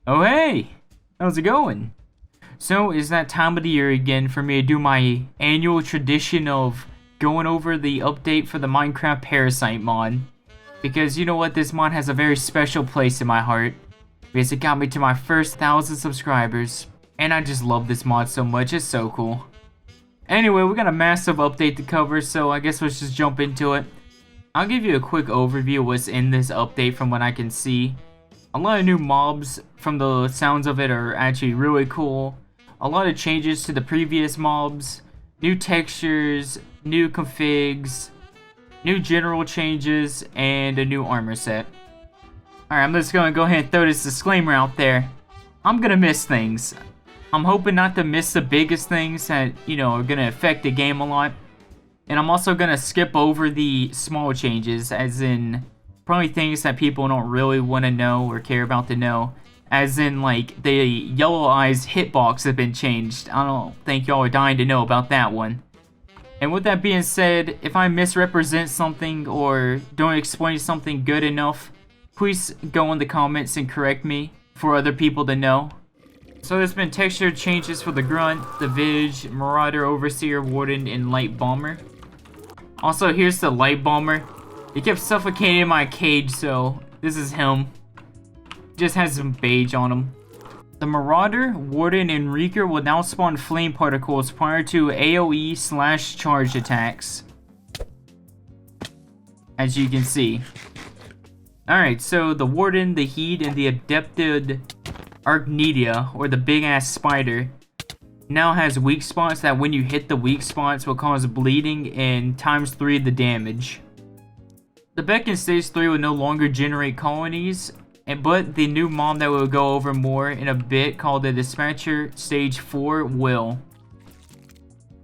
Oh hey, how's it going? So it's that time of the year again for me to do my annual tradition of going over the update for the Minecraft Parasite mod. Because you know what, this mod has a very special place in my heart. Because it got me to my first 1,000 subscribers. And I just love this mod so much, it's so cool. Anyway, we got a massive update to cover, so I guess let's just jump into it. I'll give you a quick overview of what's in this update from what I can see. A lot of new mobs, from the sounds of it, are actually really cool. A lot of changes to the previous mobs, new textures, new configs, new general changes, and a new armor set. Alright, I'm just gonna go ahead and throw this disclaimer out there. I'm gonna miss things. I'm hoping not to miss the biggest things that, are gonna affect the game a lot. And I'm also gonna skip over the small changes, as in probably things that people don't really want to know or care about to know, as in like the yellow eyes hitbox have been changed. I don't think y'all are dying to know about that one. And with that being said, if I misrepresent something or don't explain something good enough, please go in the comments and correct me for other people to know. So there's been texture changes for the Grunt, the Vig, Marauder, Overseer, Warden, and Light Bomber. Also, here's the Light Bomber. He kept suffocating in my cage, so this is him. Just has some beige on him. The Marauder, Warden, and Reeker will now spawn flame particles prior to AoE/charge attacks. As you can see. Alright, so the Warden, the Heat, and the Adapted Arachnidia, or the big ass spider, now has weak spots that when you hit the weak spots will cause bleeding and ×3 the damage. The Beck in Stage 3 will no longer generate colonies, but the new mob that we'll go over more in a bit, called the Dispatcher Stage 4, will.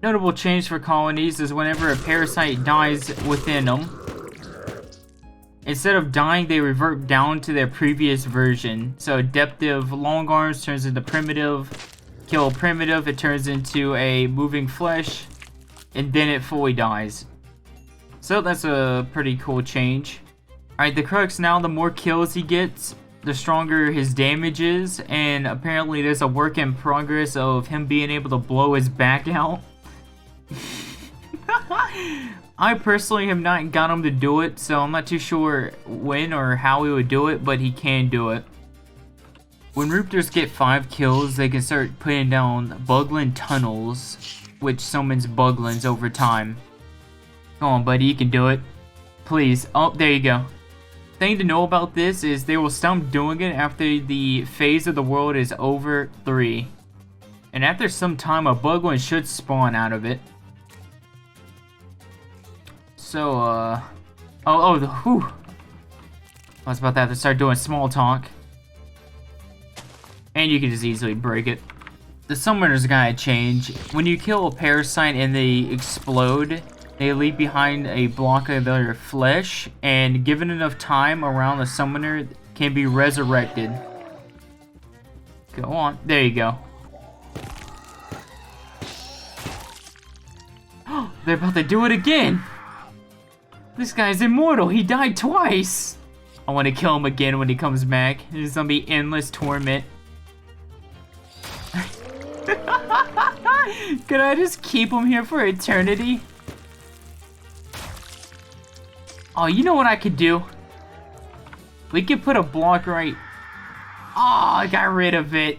Notable change for colonies is whenever a parasite dies within them, instead of dying, they revert down to their previous version. So Adaptive Long Arms turns into Primitive, kill Primitive, it turns into a Moving Flesh, and then it fully dies. So that's a pretty cool change. Alright, the crux now, the more kills he gets, the stronger his damage is, and apparently there's a work in progress of him being able to blow his back out. I personally have not got him to do it, so I'm not too sure when or how he would do it, but he can do it. When Roopters get 5 kills, they can start putting down Buglin Tunnels, which summons Buglins over time. Come on, buddy, you can do it. Please. Oh, there you go. Thing to know about this is they will stop doing it after the phase of the world is over 3. And after some time, a Buglin should spawn out of it. So, whew. I was about to have to start doing small talk. And you can just easily break it. The summoners gotta change. When you kill a parasite and they explode, they leave behind a block of their flesh, and given enough time around the summoner, can be resurrected. Go on. There you go. Oh, they're about to do it again! This guy's immortal. He died twice! I want to kill him again when he comes back. There's gonna be endless torment. Could I just keep him here for eternity? Oh, you know what I could do? We could put a block right... Oh, I got rid of it.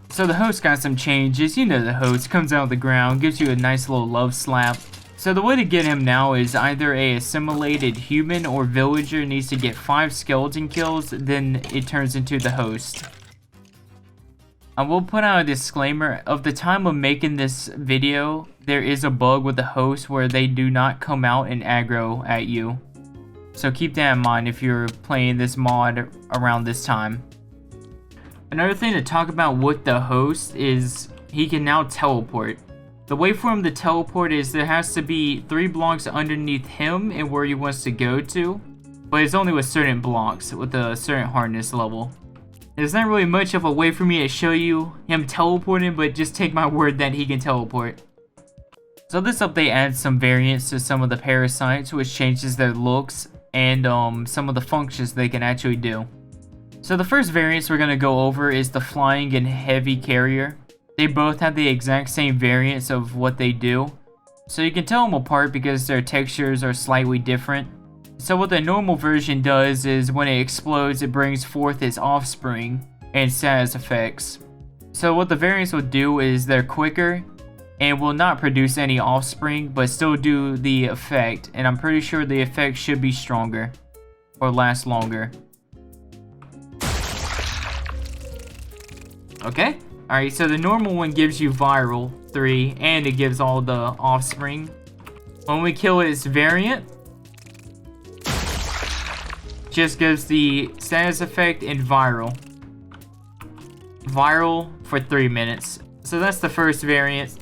So the host got some changes. You know the host comes out of the ground, gives you a nice little love slap. So the way to get him now is either a assimilated human or villager needs to get 5 skeleton kills, then it turns into the host. I will put out a disclaimer. Of the time of making this video, there is a bug with the host where they do not come out and aggro at you. So keep that in mind if you're playing this mod around this time. Another thing to talk about with the host is he can now teleport. The way for him to teleport is there has to be 3 blocks underneath him and where he wants to go to, but it's only with certain blocks with a certain hardness level. There's not really much of a way for me to show you him teleporting, but just take my word that he can teleport. So this update adds some variants to some of the parasites, which changes their looks and some of the functions they can actually do. So the first variants we're going to go over is the Flying and Heavy Carrier. They both have the exact same variants of what they do. So you can tell them apart because their textures are slightly different. So what the normal version does is when it explodes, it brings forth its offspring and status effects. So what the variants will do is they're quicker and will not produce any offspring, but still do the effect. And I'm pretty sure the effect should be stronger or last longer. Okay. Alright, so the normal one gives you viral 3 and it gives all the offspring. When we kill its variant, just gives the status effect and viral. Viral for 3 minutes. So that's the first variant.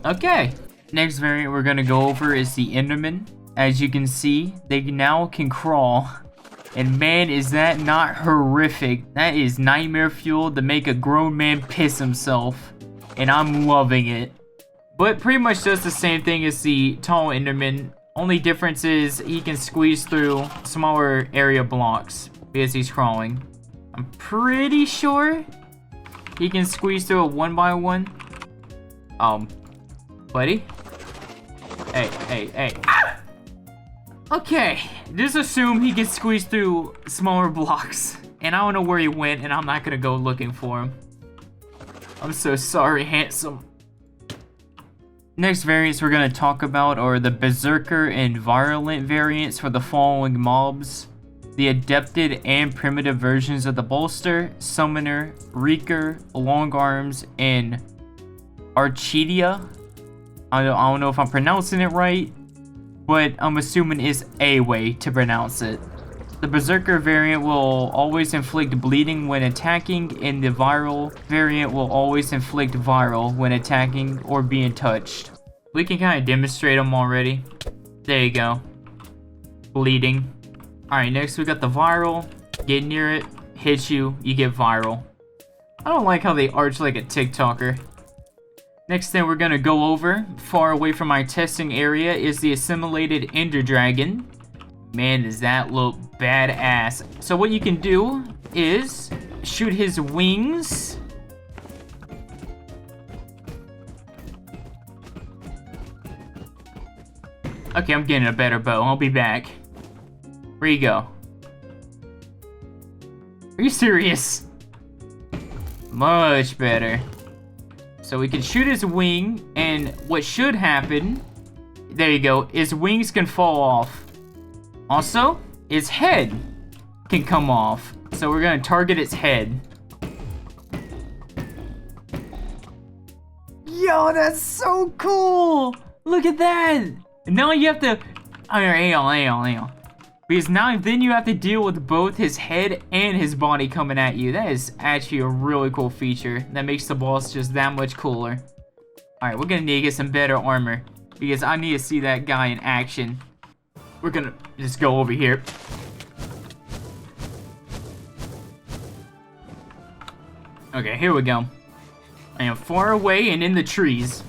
Okay. Next variant we're gonna go over is the Enderman. As you can see, they now can crawl. And man, is that not horrific. That is nightmare fuel to make a grown man piss himself. And I'm loving it. But pretty much does the same thing as the tall Enderman. Only difference is he can squeeze through smaller area blocks because he's crawling. I'm pretty sure he can squeeze through it 1 by 1. Buddy? Hey. Ah! Okay, just assume he can squeeze through smaller blocks. And I don't know where he went, and I'm not gonna go looking for him. I'm so sorry, handsome. Next variants we're gonna talk about are the Berserker and Virulent variants for the following mobs. The adapted and primitive versions of the Bolster, Summoner, Reeker, Long Arms, and Archedia. I don't know if I'm pronouncing it right, but I'm assuming it's a way to pronounce it. The Berserker variant will always inflict bleeding when attacking, and the Viral variant will always inflict viral when attacking or being touched. We can kind of demonstrate them already. There you go. Bleeding. Alright, next we got the Viral. Get near it, hit you, you get viral. I don't like how they arch like a TikToker. Next thing we're gonna go over, far away from my testing area, is the assimilated Ender Dragon. Man, does that look badass. So what you can do is shoot his wings. Okay, I'm getting a better bow. I'll be back. Where you go? Are you serious? Much better. So we can shoot his wing, and what should happen, there you go, his wings can fall off. Also, his head can come off. So we're gonna target its head. Yo, that's so cool! Look at that! Now you have to, hang on. Because now then you have to deal with both his head and his body coming at you. That is actually a really cool feature. That makes the boss just that much cooler. Alright, we're gonna need to get some better armor. Because I need to see that guy in action. We're gonna just go over here. Okay, here we go. I am far away and in the trees.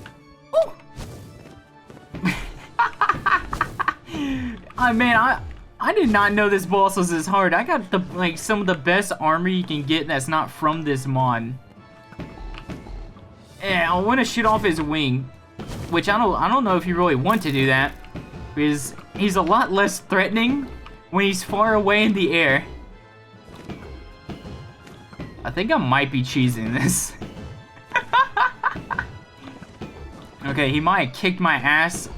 Man, I did not know this boss was this hard. I got the some of the best armor you can get that's not from this mod. Yeah, I want to shoot off his wing, which I don't know if you really want to do that, because he's a lot less threatening when he's far away in the air. I think I might be cheesing this. Okay, he might have kicked my ass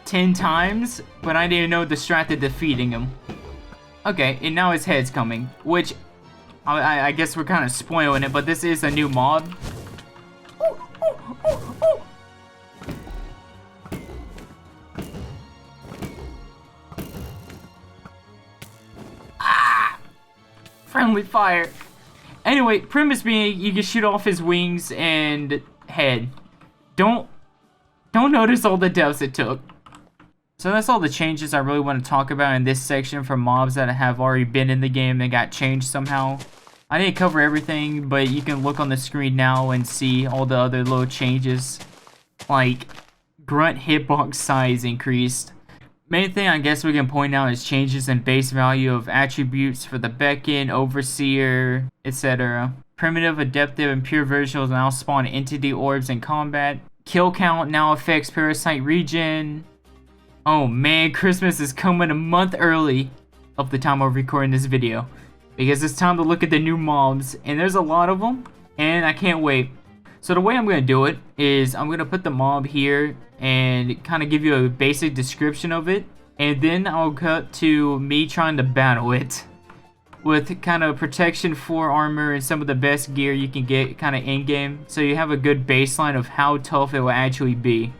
10 times, but I didn't know the strat to defeating him. Okay, and now his head's coming, which I guess we're kind of spoiling it, but this is a new mod. Ah! Friendly fire. Anyway, premise being you can shoot off his wings and head. Don't notice all the deaths it took. So that's all the changes I really want to talk about in this section for mobs that have already been in the game and got changed somehow. I didn't cover everything, but you can look on the screen now and see all the other little changes. Like, grunt hitbox size increased. Main thing I guess we can point out is changes in base value of attributes for the Beacon, Overseer, etc. Primitive, Adaptive, and Pure versions now spawn entity orbs in combat. Kill count now affects Parasite regen. Oh man, Christmas is coming a month early of the time of recording this video. Because it's time to look at the new mobs, and there's a lot of them, and I can't wait. So the way I'm going to do it is I'm going to put the mob here and kind of give you a basic description of it, and then I'll cut to me trying to battle it with kind of protection 4 armor and some of the best gear you can get kind of in-game, so you have a good baseline of how tough it will actually be.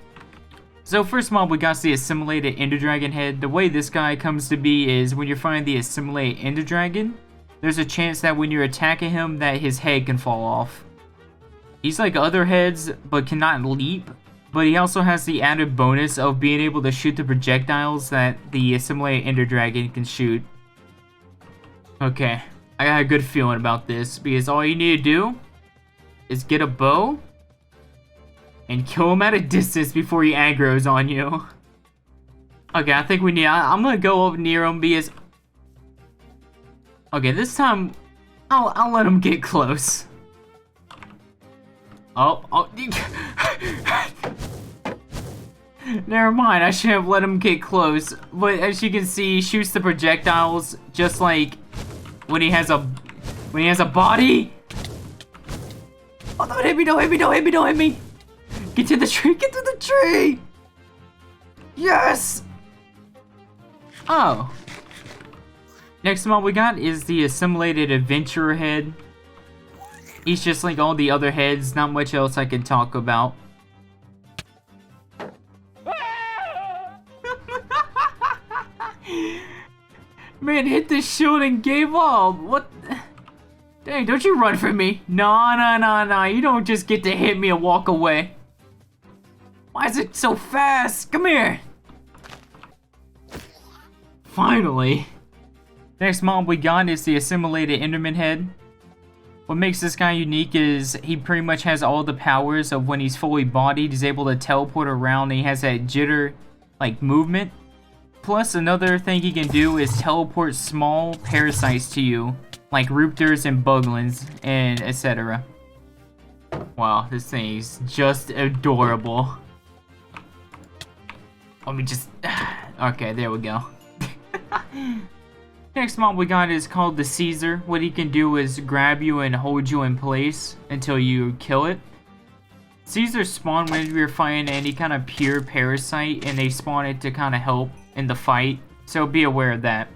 So first mob we got the assimilated Ender Dragon head. The way this guy comes to be is when you're fighting the assimilated Ender Dragon, there's a chance that when you're attacking him that his head can fall off. He's like other heads but cannot leap, but he also has the added bonus of being able to shoot the projectiles that the assimilated Ender Dragon can shoot. Okay, I got a good feeling about this because all you need to do is get a bow and kill him at a distance before he aggroes on you. Okay, I think we need, I'm gonna go up near him because, okay, this time I'll let him get close. Oh. Never mind, I should have let him get close. But as you can see, he shoots the projectiles just like when he has a body. Oh, don't hit me, don't hit me, don't hit me, don't hit me. Get to the tree, get to the tree. Yes. Oh. Next mob we got is the assimilated adventurer head. He's just like all the other heads, not much else I can talk about. Man hit the shield and gave up. What? Dang, don't you run from me. No. You don't just get to hit me and walk away. Why is it so fast? Come here. Finally. Next mob we got is the assimilated Enderman head. What makes this guy unique is he pretty much has all the powers of when he's fully bodied. He's able to teleport around and he has that jitter like movement. Plus another thing he can do is teleport small parasites to you, like Ruptors and Buglins and etc. Wow, this thing is just adorable. Let me just, okay, there we go. Next mob we got is called the Caesar. What he can do is grab you and hold you in place until you kill it. Caesars spawn when you're fighting any kind of pure parasite, and they spawn it to kind of help in the fight, so be aware of that.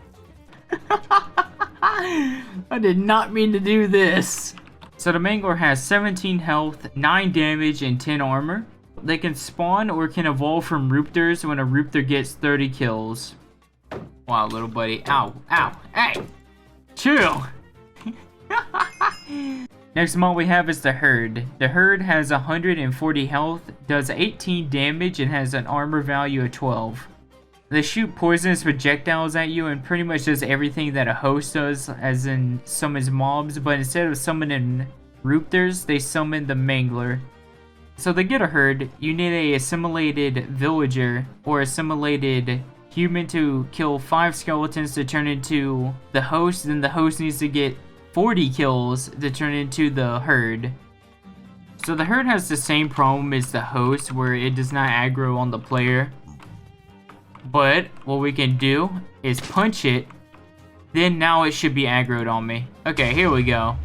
I did not mean to do this. So the Mangler has 17 health, 9 damage, and 10 armor. They can spawn or can evolve from Ruptors when a Ruptor gets 30 kills. Wow, little buddy. Ow, hey! Chill! Next mob we have is the Herd. The Herd has 140 health, does 18 damage, and has an armor value of 12. They shoot poisonous projectiles at you and pretty much does everything that a host does, as in summons mobs, but instead of summoning Ruptors, they summon the Mangler. So to get a Herd, you need a assimilated villager or assimilated human to kill 5 skeletons to turn into the host, then the host needs to get 40 kills to turn into the Herd. So the Herd has the same problem as the host, where it does not aggro on the player. But what we can do is punch it, then now it should be aggroed on me. Okay, here we go.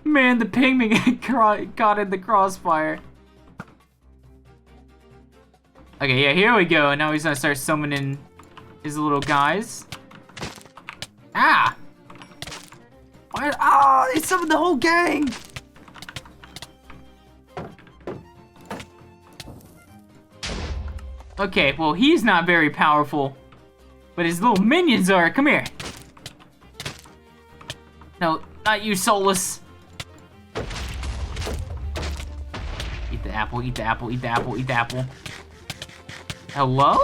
Man, the pigman got in the crossfire. Okay, yeah, here we go. Now he's gonna start summoning his little guys. Ah! Why? Oh, he summoned the whole gang! Okay, well, he's not very powerful, but his little minions are. Come here. No, not you, Solus. Eat the apple, eat the apple, eat the apple, eat the apple. Hello?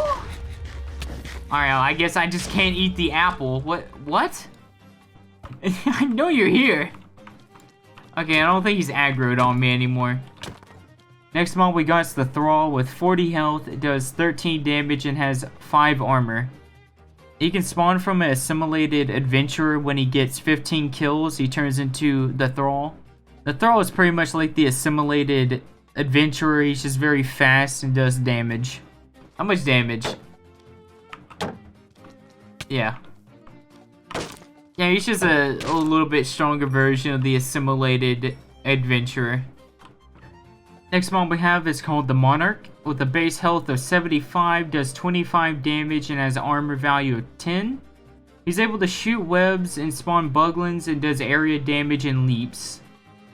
Alright, I guess I just can't eat the apple. What? I know you're here. Okay, I don't think he's aggroed on me anymore. Next mob we got is the Thrall with 40 health. It does 13 damage and has 5 armor. He can spawn from an assimilated adventurer. When he gets 15 kills, he turns into the Thrall. The Thrall is pretty much like the assimilated adventurer. He's just very fast and does damage. How much damage? Yeah. Yeah, he's just a little bit stronger version of the assimilated adventurer. Next mob we have is called the Monarch. With a base health of 75, does 25 damage and has armor value of 10. He's able to shoot webs and spawn buglins and does area damage and leaps.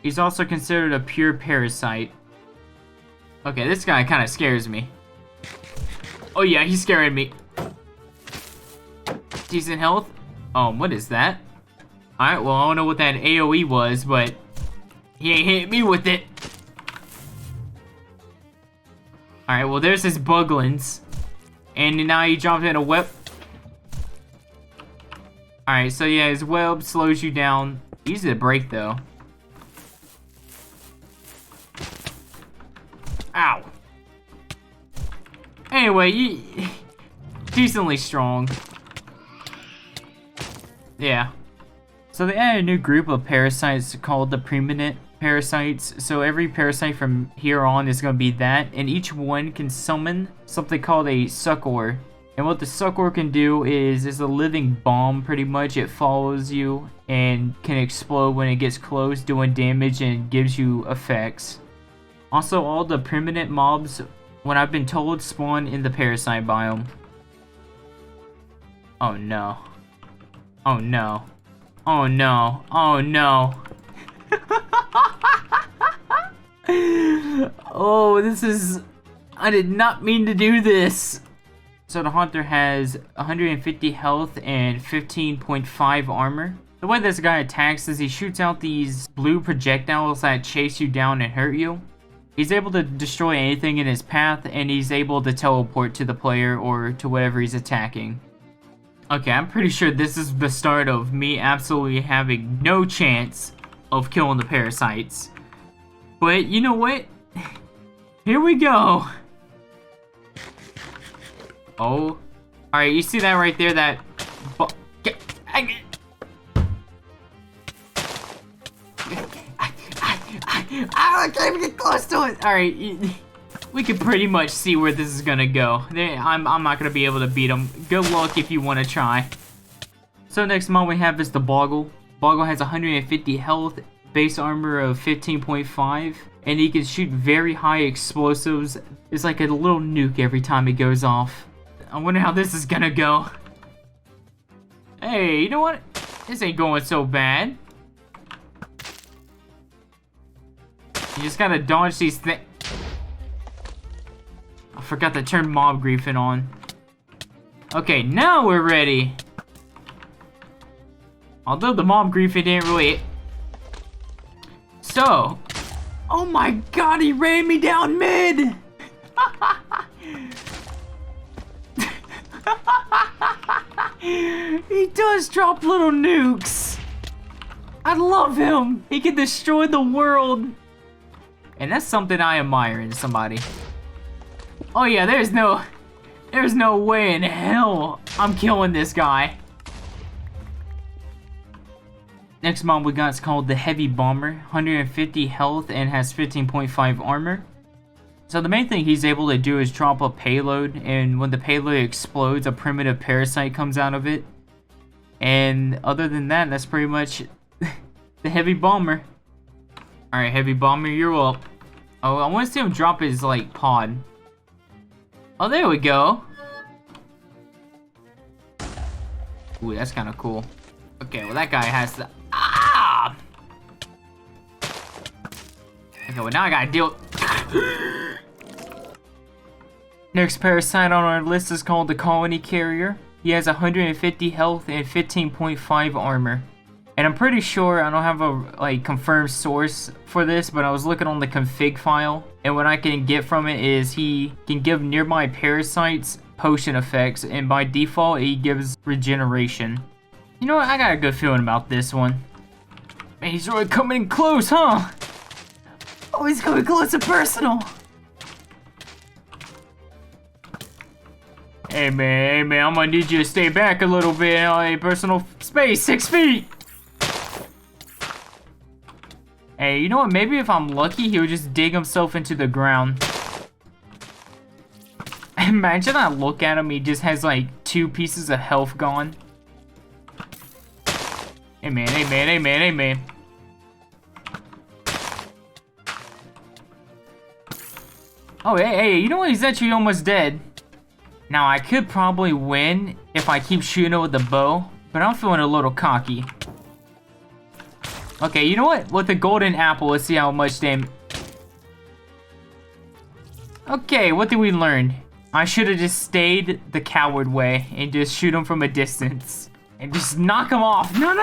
He's also considered a pure parasite. Okay, this guy kind of scares me. Oh yeah, he's scaring me. Decent health. What is that? Alright, well I don't know what that AoE was, but he ain't hit me with it. Alright, well there's his buglins. And now he dropped in a web. Alright, so yeah, his web slows you down. Easy to break though. Ow. Anyway, decently strong. Yeah. So they added a new group of parasites called the permanent parasites. So every parasite from here on is going to be that, and each one can summon something called a succor. And what the succor can do is a living bomb pretty much. It follows you and can explode when it gets close, doing damage and gives you effects. Also, all the permanent mobs, when I've been told, spawn in the parasite biome. Oh no. Oh no. Oh no. Oh no. Oh, this is... I did not mean to do this. So the Hunter has 150 health and 15.5 armor. The way this guy attacks is he shoots out these blue projectiles that chase you down and hurt you. He's able to destroy anything in his path, and he's able to teleport to the player or to whatever he's attacking. Okay, I'm pretty sure this is the start of me absolutely having no chance of killing the parasites. But you know what? Here we go. Oh. Alright, you see that right there? That... I can't even get close to it. Alright, we can pretty much see where this is gonna go. I'm not gonna be able to beat him. Good luck if you want to try. So next mob we have is the Boggle. Boggle has 150 health, base armor of 15.5, and he can shoot very high explosives. It's like a little nuke every time it goes off. I wonder how this is gonna go. Hey, you know what? This ain't going so bad. You just gotta dodge these things. I forgot to turn mob griefing on. Okay, now we're ready. Although the mob griefing didn't really... So... Oh my god, he ran me down mid! He does drop little nukes. I love him. He can destroy the world. And that's something I admire in somebody. Oh yeah, there's no way in hell I'm killing this guy. Next mob we got is called the Heavy Bomber, 150 health and has 15.5 armor. So the main thing he's able to do is drop a payload, and when the payload explodes, a primitive parasite comes out of it. And other than that, that's pretty much the Heavy Bomber. Alright, Heavy Bomber, you're up. Oh, I want to see him drop his, like, pod. Oh, there we go. Ooh, that's kind of cool. Okay, well, that guy has the... Ah! Okay, well, now I gotta deal... Next parasite on our list is called the Colony Carrier. He has 150 health and 15.5 armor. And I'm pretty sure, I don't have a confirmed source for this, but I was looking on the config file, and what I can get from it is he can give nearby parasites potion effects, and by default he gives regeneration. You know what, I got a good feeling about this one. Man, he's really coming in close, huh? Oh, he's coming close and personal. Hey man, I'm gonna need you to stay back a little bit. Hey, personal space, 6 feet. Hey, you know what? Maybe if I'm lucky, he would just dig himself into the ground. Imagine I look at him, he just has like 2 pieces of health gone. Hey man, hey man, hey man, hey man. Oh, hey, you know what? He's actually almost dead. Now, I could probably win if I keep shooting it with the bow, but I'm feeling a little cocky. Okay, you know what? With the golden apple, let's see how much damage. Okay, what did we learn? I should have just stayed the coward way and just shoot him from a distance. And just knock him off. No.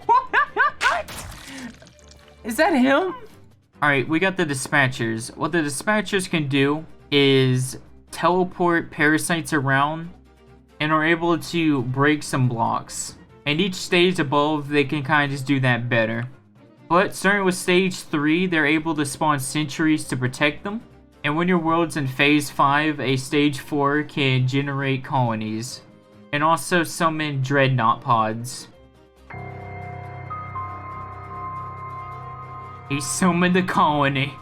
What? Is that him? Alright, we got the dispatchers. What the dispatchers can do is teleport parasites around and are able to break some blocks. And each stage above, they can kind of just do that better. But starting with stage 3, they're able to spawn sentries to protect them. And when your world's in phase 5, a stage 4 can generate colonies. And also summon dreadnought pods. He summoned the colony.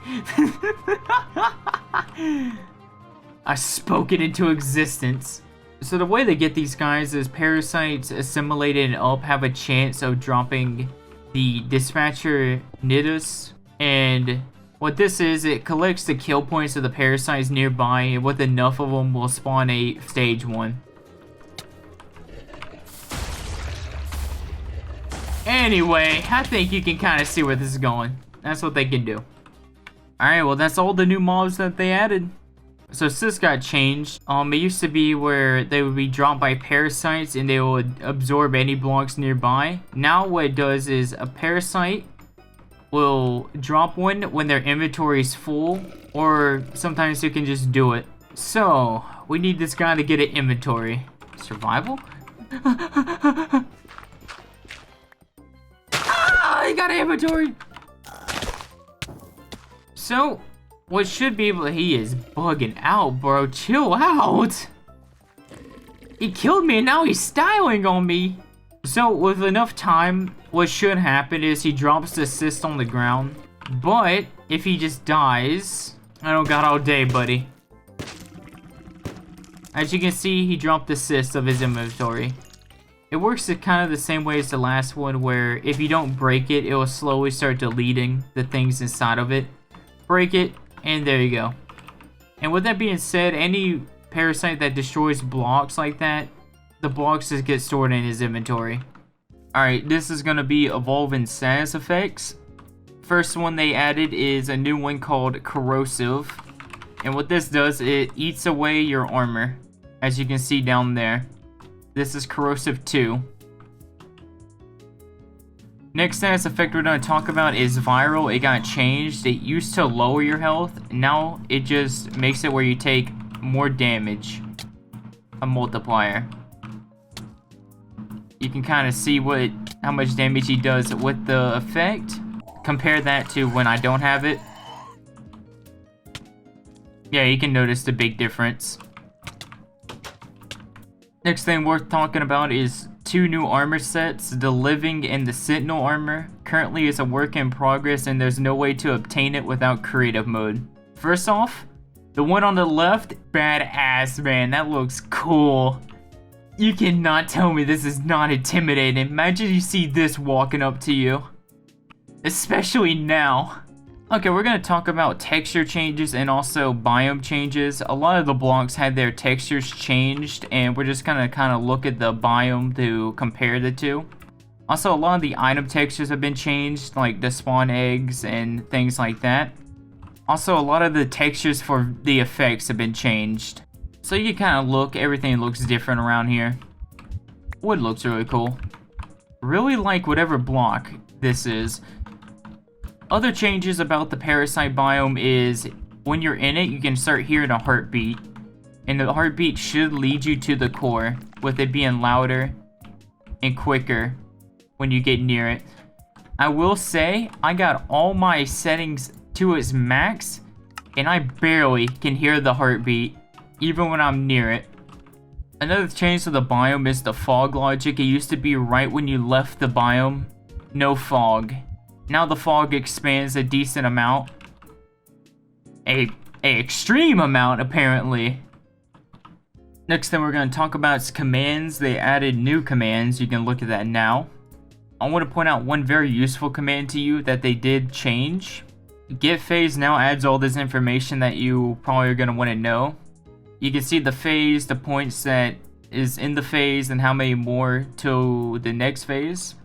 I spoke it into existence. So the way they get these guys is parasites assimilated up have a chance of dropping the dispatcher nidus. And what this is, it collects the kill points of the parasites nearby, and with enough of them will spawn a stage 1. Anyway, I think you can kind of see where this is going. That's what they can do. Alright, well that's all the new mobs that they added. So Cyst got changed. It used to be where they would be dropped by parasites and they would absorb any blocks nearby. Now what it does is a parasite will drop one when their inventory is full, or sometimes you can just do it. So, we need this guy to get an inventory. Survival? Ah, he got an inventory! So, what should be able to, he is bugging out, bro. Chill out. He killed me and now he's styling on me. So, with enough time, what should happen is he drops the cyst on the ground. But, if he just dies, I don't got all day, buddy. As you can see, he dropped the cyst of his inventory. It works kind of the same way as the last one, where if you don't break it, it will slowly start deleting the things inside of it. Break it, and there you go. And with that being said, any parasite that destroys blocks like that, the blocks just get stored in his inventory. Alright, this is going to be evolving status effects. First one they added is a new one called Corrosive. And what this does, it eats away your armor. As you can see down there. This is Corrosive 2. Next status effect we're going to talk about is Viral. It got changed. It used to lower your health. Now it just makes it where you take more damage. A multiplier. You can kind of see how much damage he does with the effect. Compare that to when I don't have it. Yeah, you can notice the big difference. Next thing worth talking about is 2 new armor sets, the Living and the Sentinel armor. Currently it's a work in progress and there's no way to obtain it without creative mode. First off, the one on the left, badass, man, that looks cool. You cannot tell me this is not intimidating. Imagine you see this walking up to you. Especially now. Okay, we're going to talk about texture changes and also biome changes. A lot of the blocks had their textures changed, and we're just going to kind of look at the biome to compare the two. Also, a lot of the item textures have been changed, like the spawn eggs and things like that. Also, a lot of the textures for the effects have been changed. So you kind of look, everything looks different around here. Wood looks really cool. Really like whatever block this is. Other changes about the parasite biome is when you're in it, you can start hearing a heartbeat. And the heartbeat should lead you to the core, with it being louder and quicker when you get near it. I will say, I got all my settings to its max, and I barely can hear the heartbeat, even when I'm near it. Another change to the biome is the fog logic. It used to be right when you left the biome, no fog. Now the fog expands a decent amount. A extreme amount, apparently. Next thing we're going to talk about is commands. They added new commands. You can look at that now. I want to point out one very useful command to you that they did change. Get phase now adds all this information that you probably are going to want to know. You can see the phase, the points that is in the phase, and how many more to the next phase.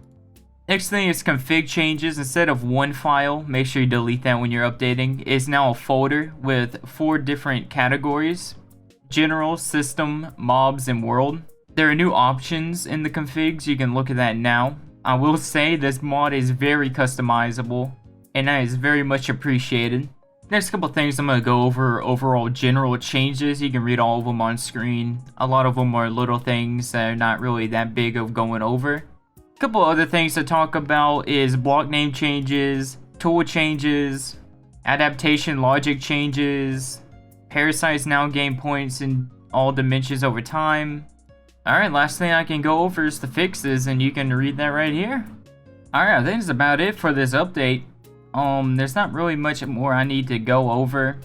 Next thing is config changes. Instead of one file, make sure you delete that when you're updating. It's now a folder with 4 different categories: general, system, mobs, and world. There are new options in the configs. You can look at that now. I will say this mod is very customizable, and that is very much appreciated. Next couple things I'm going to go over are overall general changes. You can read all of them on screen. A lot of them are little things that are not really that big of going over. A couple other things to talk about is block name changes, tool changes, adaptation logic changes, parasites now gain points in all dimensions over time. Alright, last thing I can go over is the fixes, and you can read that right here. Alright, I think that's about it for this update. There's not really much more I need to go over.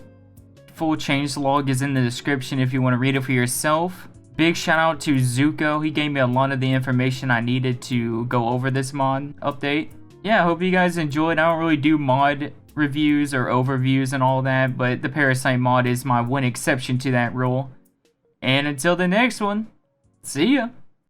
Full changelog is in the description if you want to read it for yourself. Big shout out to Zuko. He gave me a lot of the information I needed to go over this mod update. Yeah, I hope you guys enjoyed. I don't really do mod reviews or overviews and all that, but the Parasite mod is my one exception to that rule. And until the next one, see ya!